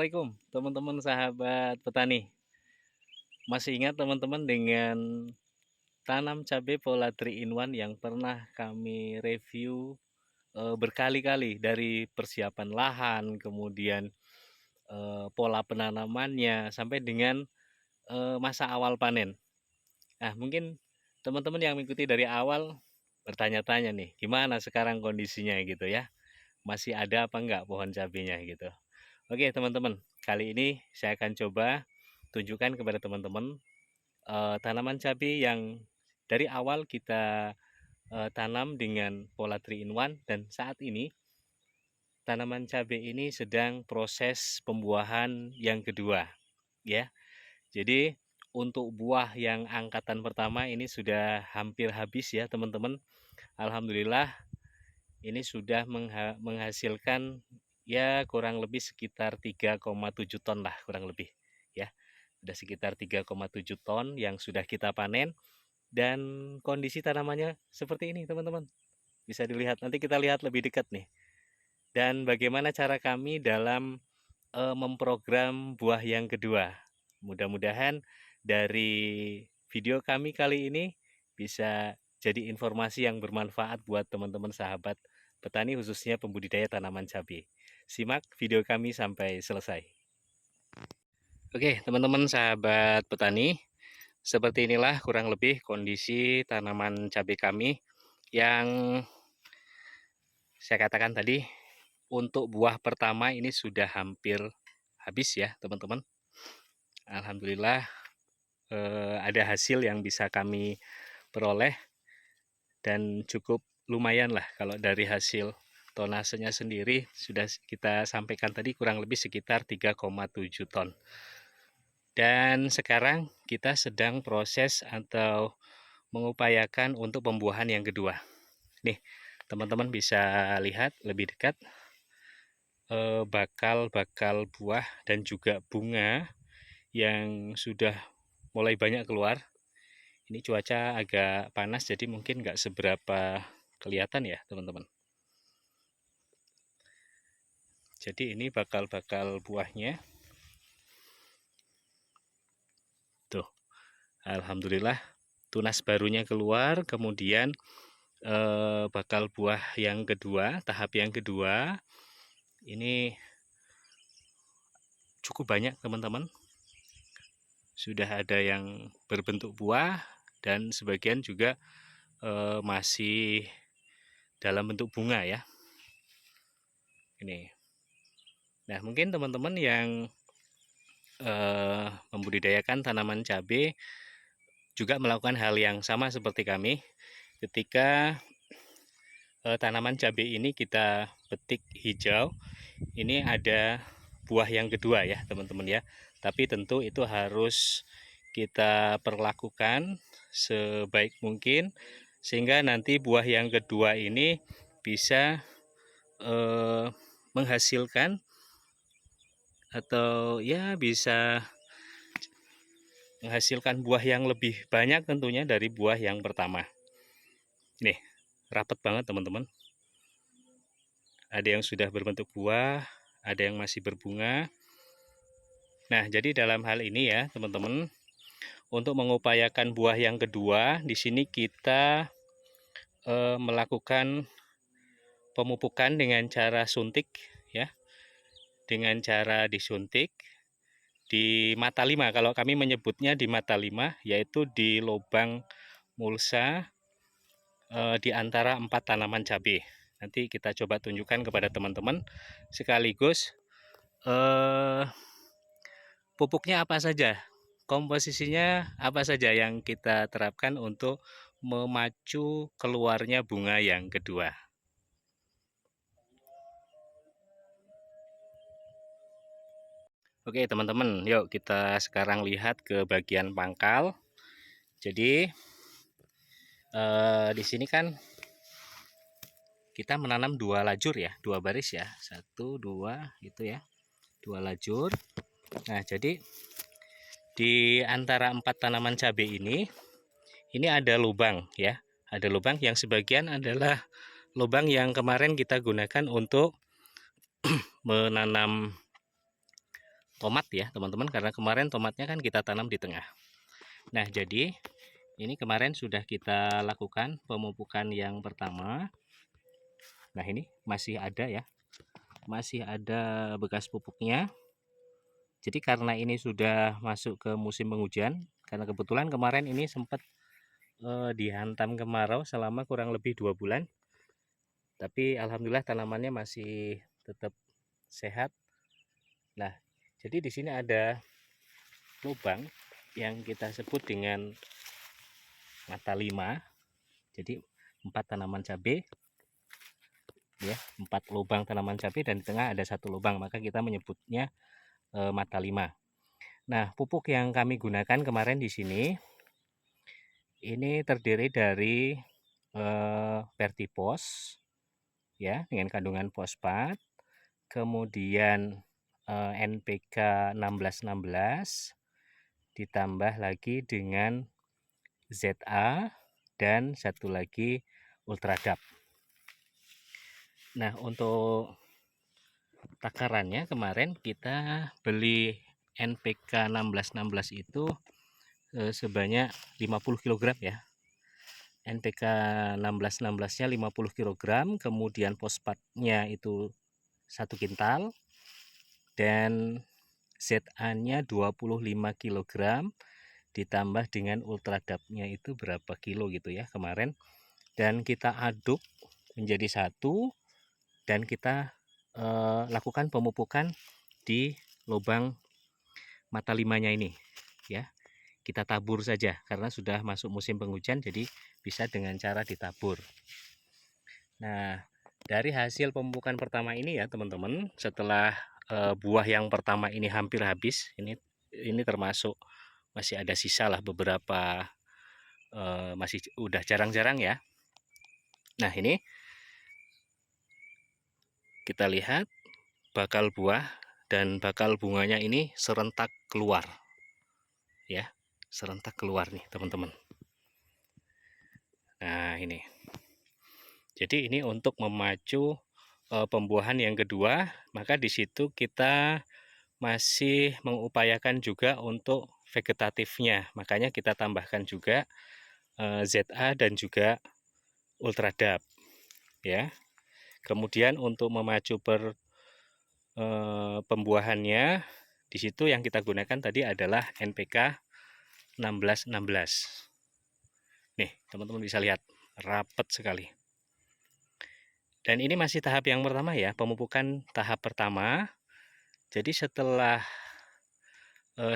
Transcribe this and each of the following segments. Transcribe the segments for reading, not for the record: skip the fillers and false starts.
Assalamualaikum teman-teman sahabat petani. Masih ingat teman-teman dengan tanam cabai pola 3 in 1 yang pernah kami review berkali-kali, dari persiapan lahan, kemudian pola penanamannya sampai dengan masa awal panen. Nah, mungkin teman-teman yang mengikuti dari awal bertanya-tanya nih, gimana sekarang kondisinya gitu ya? Masih ada apa enggak pohon cabainya gitu. Oke teman-teman, kali ini saya akan coba tunjukkan kepada teman-teman tanaman cabai yang dari awal kita tanam dengan pola 3 in 1, dan saat ini tanaman cabai ini sedang proses pembuahan yang kedua ya. Jadi untuk buah yang angkatan pertama ini sudah hampir habis ya teman-teman. Alhamdulillah ini sudah menghasilkan ya kurang lebih sekitar 3,7 ton lah kurang lebih ya. Sudah sekitar 3,7 ton yang sudah kita panen, dan kondisi tanamannya seperti ini teman-teman. Bisa dilihat, nanti kita lihat lebih dekat nih. Dan bagaimana cara kami dalam memprogram buah yang kedua. Mudah-mudahan dari video kami kali ini bisa jadi informasi yang bermanfaat buat teman-teman sahabat petani, khususnya pembudidaya tanaman cabai. Simak video kami sampai selesai. Oke, teman-teman sahabat petani, seperti inilah kurang lebih kondisi tanaman cabai kami yang saya katakan tadi. Untuk buah pertama ini sudah hampir habis ya teman-teman. Alhamdulillah ada hasil yang bisa kami peroleh, dan cukup lumayan lah kalau dari hasil tonasenya sendiri sudah kita sampaikan tadi, kurang lebih sekitar 3,7 ton. Dan sekarang kita sedang proses atau mengupayakan untuk pembuahan yang kedua. Nih, teman-teman bisa lihat lebih dekat bakal buah dan juga bunga yang sudah mulai banyak keluar. Ini cuaca agak panas jadi mungkin nggak seberapa kelihatan ya teman-teman. Jadi ini bakal buahnya tuh. Alhamdulillah tunas barunya keluar. Kemudian bakal buah yang kedua, tahap yang kedua ini cukup banyak teman-teman. Sudah ada yang berbentuk buah dan sebagian juga masih dalam bentuk bunga ya. Ini. Nah, mungkin teman-teman yang membudidayakan tanaman cabai juga melakukan hal yang sama seperti kami. Ketika tanaman cabai ini kita petik hijau, ini ada buah yang kedua ya teman-teman ya. Tapi tentu itu harus kita perlakukan sebaik mungkin sehingga nanti buah yang kedua ini bisa menghasilkan atau ya bisa menghasilkan buah yang lebih banyak tentunya dari buah yang pertama. Nih, rapat banget teman-teman. Ada yang sudah berbentuk buah, ada yang masih berbunga. Nah, jadi dalam hal ini ya teman-teman, untuk mengupayakan buah yang kedua, di sini kita melakukan pemupukan dengan cara suntik ya. Dengan cara disuntik di mata 5, kalau kami menyebutnya di mata 5, yaitu di lubang mulsa di antara 4 tanaman cabai. Nanti kita coba tunjukkan kepada teman-teman, sekaligus pupuknya apa saja, komposisinya apa saja yang kita terapkan untuk memacu keluarnya bunga yang kedua. Oke teman-teman, yuk kita sekarang lihat ke bagian pangkal. Jadi di sini kan kita menanam 2 lajur ya, 2 baris ya, 1, 2 gitu ya, 2 lajur. Nah jadi di antara 4 tanaman cabai ini ada lubang ya, ada lubang yang sebagian adalah lubang yang kemarin kita gunakan untuk menanam tomat ya teman-teman, karena kemarin tomatnya kan kita tanam di tengah. Nah, jadi ini kemarin sudah kita lakukan pemupukan yang pertama. Nah, ini masih ada ya, masih ada bekas pupuknya. Jadi karena ini sudah masuk ke musim penghujan, karena kebetulan kemarin ini sempat dihantam kemarau selama kurang lebih 2 bulan, tapi alhamdulillah tanamannya masih tetap sehat. Nah, jadi di sini ada lubang yang kita sebut dengan mata 5. Jadi 4 tanaman cabai ya, 4 lubang tanaman cabai, dan di tengah ada 1 lubang, maka kita menyebutnya mata 5. Nah, pupuk yang kami gunakan kemarin di sini ini terdiri dari Vertipos ya dengan kandungan fosfat, kemudian NPK 1616 ditambah lagi dengan ZA dan satu lagi Ultradap. Nah, untuk takarannya kemarin kita beli NPK 1616 itu sebanyak 50 kg ya. NPK 1616-nya 50 kg, kemudian fosfatnya itu 1 kintal, dan ZA-nya 25 kg, ditambah dengan Ultradap-nya itu berapa kilo gitu ya kemarin, dan kita aduk menjadi satu, dan kita lakukan pemupukan di lubang mata 5-nya ini ya. Kita tabur saja karena sudah masuk musim penghujan, jadi bisa dengan cara ditabur. Nah, dari hasil pemupukan pertama ini ya teman-teman, setelah buah yang pertama ini hampir habis, ini termasuk masih ada sisa lah beberapa, masih udah jarang-jarang ya. Nah, ini kita lihat bakal buah dan bakal bunganya ini serentak keluar ya, serentak keluar nih teman-teman. Nah, ini jadi ini untuk memacu pembuahan yang kedua, maka di situ kita masih mengupayakan juga untuk vegetatifnya, makanya kita tambahkan juga ZA dan juga Ultradap ya. Kemudian untuk memacu pembuahannya, di situ yang kita gunakan tadi adalah NPK 1616. Nih, teman-teman bisa lihat rapat sekali. Dan ini masih tahap yang pertama ya, pemupukan tahap pertama. Jadi setelah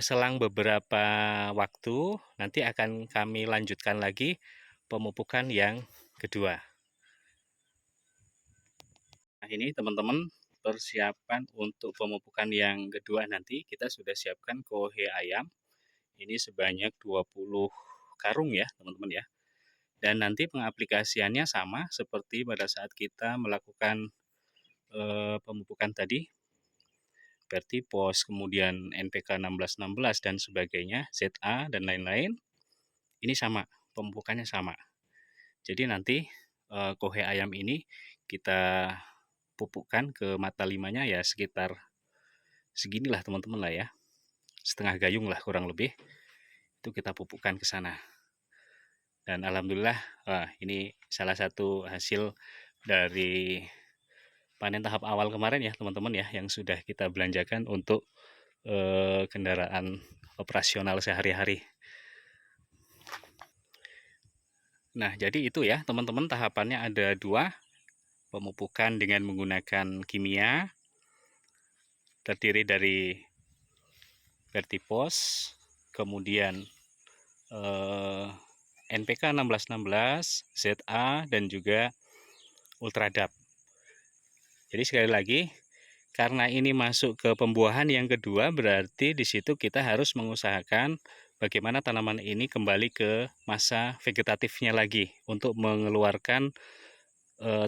selang beberapa waktu nanti akan kami lanjutkan lagi pemupukan yang kedua. Nah, ini teman-teman persiapan untuk pemupukan yang kedua, nanti kita sudah siapkan kohe ayam. Ini sebanyak 20 karung ya teman-teman ya. Dan nanti pengaplikasiannya sama seperti pada saat kita melakukan pemupukan tadi, Vertipos, kemudian NPK 1616 dan sebagainya, ZA dan lain-lain. Ini sama, pemupukannya sama. Jadi nanti kohe ayam ini kita pupukkan ke mata 5-nya ya sekitar seginilah teman-teman lah ya, setengah gayung lah kurang lebih, itu kita pupukkan ke sana. Dan alhamdulillah ini salah satu hasil dari panen tahap awal kemarin ya teman-teman ya, yang sudah kita belanjakan untuk kendaraan operasional sehari-hari. Nah, jadi itu ya teman-teman, tahapannya ada 2. Pemupukan dengan menggunakan kimia terdiri dari Vertipos, kemudian NPK 1616, ZA, dan juga Ultradap. Jadi sekali lagi, karena ini masuk ke pembuahan yang kedua, berarti di situ kita harus mengusahakan bagaimana tanaman ini kembali ke masa vegetatifnya lagi untuk mengeluarkan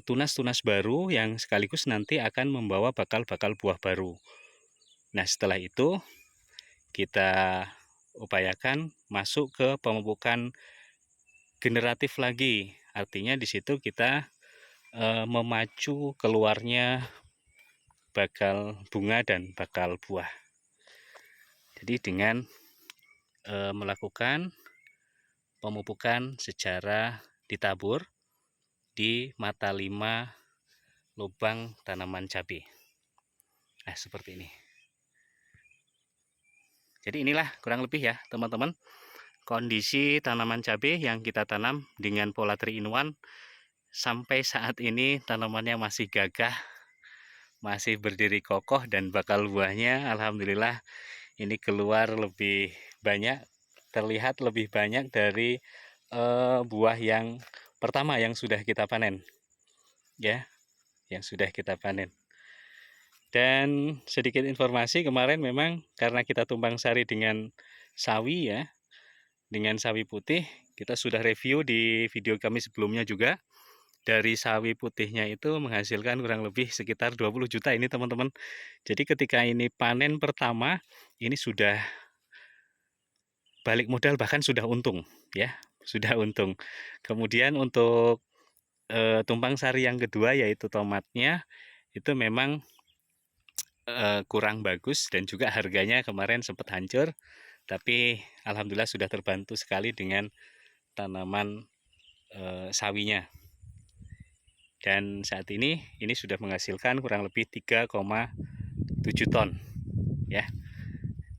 tunas-tunas baru yang sekaligus nanti akan membawa bakal-bakal buah baru. Nah, setelah itu kita upayakan masuk ke pemupukan generatif lagi. Artinya di situ kita memacu keluarnya bakal bunga dan bakal buah. Jadi dengan melakukan pemupukan secara ditabur di mata 5 lubang tanaman cabai. Nah, seperti ini. Jadi inilah kurang lebih ya teman-teman kondisi tanaman cabai yang kita tanam dengan pola 3-in-1 sampai saat ini. Tanamannya masih gagah, masih berdiri kokoh, dan bakal buahnya alhamdulillah ini keluar lebih banyak, terlihat lebih banyak dari buah yang pertama yang sudah kita panen ya, yang sudah kita panen. Dan sedikit informasi, kemarin memang karena kita tumpang sari dengan sawi ya, dengan sawi putih, kita sudah review di video kami sebelumnya juga. Dari sawi putihnya itu menghasilkan kurang lebih sekitar 20 juta ini teman-teman. Jadi ketika ini panen pertama, ini sudah balik modal, bahkan sudah untung ya, sudah untung. Kemudian untuk tumpang sari yang kedua yaitu tomatnya, itu memang kurang bagus dan juga harganya kemarin sempat hancur, tapi alhamdulillah sudah terbantu sekali dengan tanaman sawinya. Dan saat ini sudah menghasilkan kurang lebih 3,7 ton ya.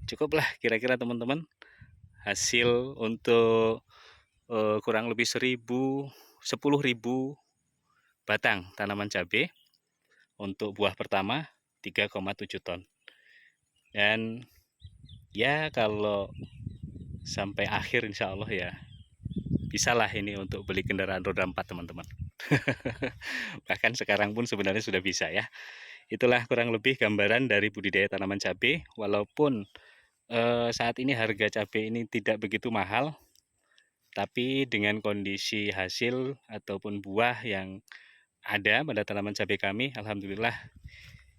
Cukuplah kira-kira teman-teman hasil untuk kurang lebih 10.000 batang tanaman cabai untuk buah pertama 3,7 ton. Dan ya kalau sampai akhir insya Allah ya bisalah ini untuk beli kendaraan roda 4 teman-teman. Bahkan sekarang pun sebenarnya sudah bisa ya. Itulah kurang lebih gambaran dari budidaya tanaman cabai. Walaupun saat ini harga cabai ini tidak begitu mahal, tapi dengan kondisi hasil ataupun buah yang ada pada tanaman cabai kami, alhamdulillah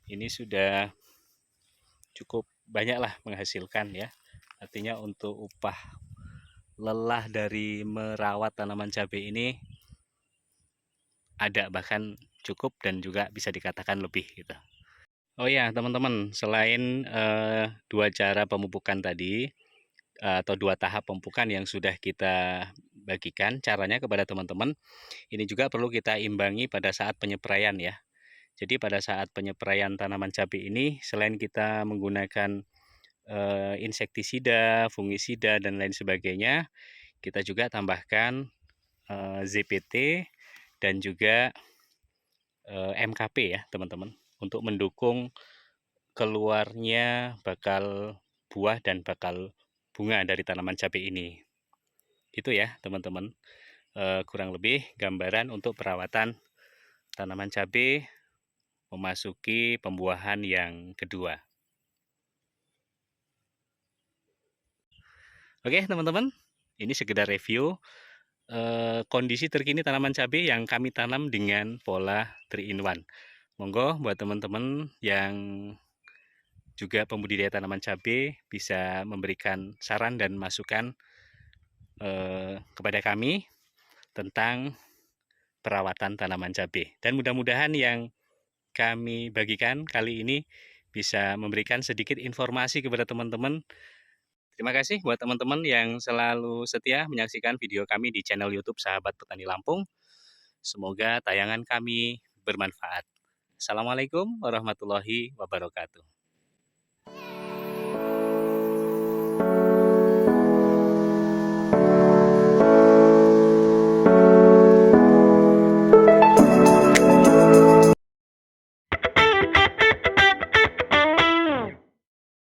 ini sudah cukup banyaklah menghasilkan ya. Artinya untuk upah lelah dari merawat tanaman cabai ini ada, bahkan cukup dan juga bisa dikatakan lebih gitu. Oh ya teman-teman, selain dua cara pemupukan tadi atau dua tahap pemupukan yang sudah kita bagikan caranya kepada teman-teman, ini juga perlu kita imbangi pada saat penyepraian ya. Jadi pada saat penyepraian tanaman cabai ini, selain kita menggunakan insektisida, fungisida dan lain sebagainya, kita juga tambahkan ZPT dan juga MKP ya teman-teman, untuk mendukung keluarnya bakal buah dan bakal bunga dari tanaman cabai ini. Itu ya teman-teman, kurang lebih gambaran untuk perawatan tanaman cabai memasuki pembuahan yang kedua. Oke teman-teman, ini sekedar review kondisi terkini tanaman cabai yang kami tanam dengan pola 3-in-1. Monggo buat teman-teman yang juga pembudidaya tanaman cabai bisa memberikan saran dan masukan kepada kami tentang perawatan tanaman cabai. Dan mudah-mudahan yang kami bagikan kali ini bisa memberikan sedikit informasi kepada teman-teman. Terima kasih buat teman-teman yang selalu setia menyaksikan video kami di channel YouTube Sahabat Petani Lampung. Semoga tayangan kami bermanfaat. Assalamualaikum warahmatullahi wabarakatuh.